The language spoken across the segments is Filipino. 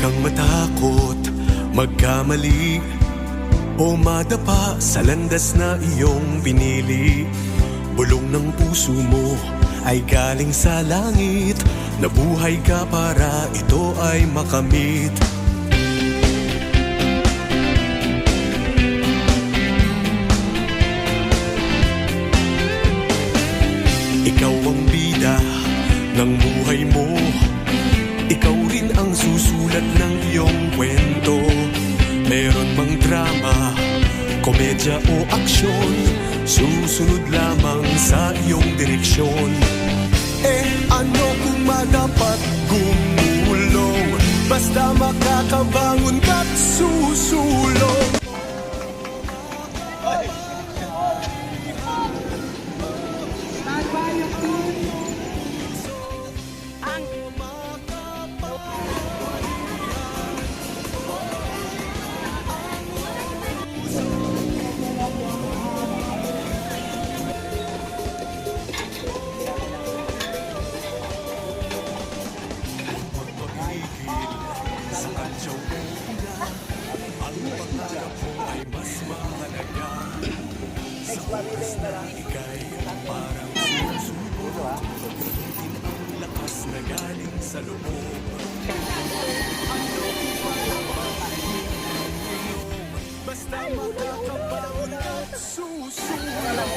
kang matakot magkamali o madapa sa landas na iyong pinili. Bulong ng puso mo ay galing sa langit, nabuhay ka para ito ay makamit. Ikaw ang bida ng buhay mo, ikaw rin ang susulat ng iyong kwento. Meron mang drama, komedya o aksyon, susunod lamang sa iyong direksyon. Ano kung madapat gumulong, basta makakabangon ka't susulong. Ika'y parang sumusubok, din ang lakas na galing sa loob. Basta makakabangon at susunod.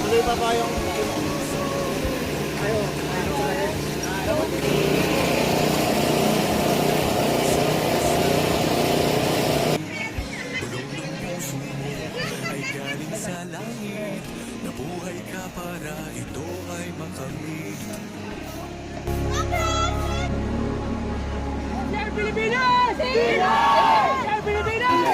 Tuloy pa ba yung... Ayaw. Bulong ng puso mo ay galing sa langit, nabuhay ka para ito ay makamit. Share Pilipinas! Share Pilipinas!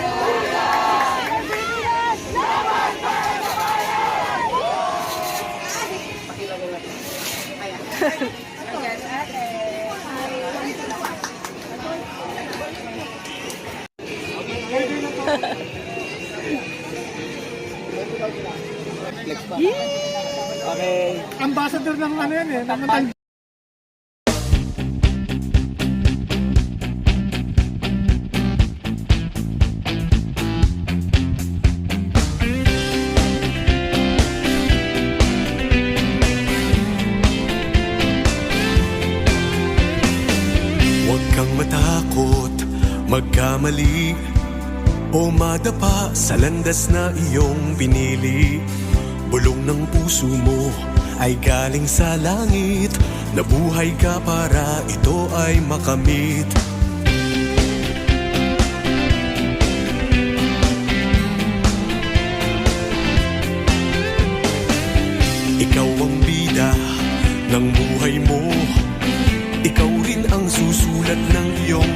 Okay. Ambassador ng ano yan eh, ng Huwag kang matakot magkamali o madapa sa landas na iyong pinili. Bulong ng puso mo ay galing sa langit, nabuhay ka para ito ay makamit. Ikaw ang bida ng buhay mo, ikaw rin ang susulat ng iyong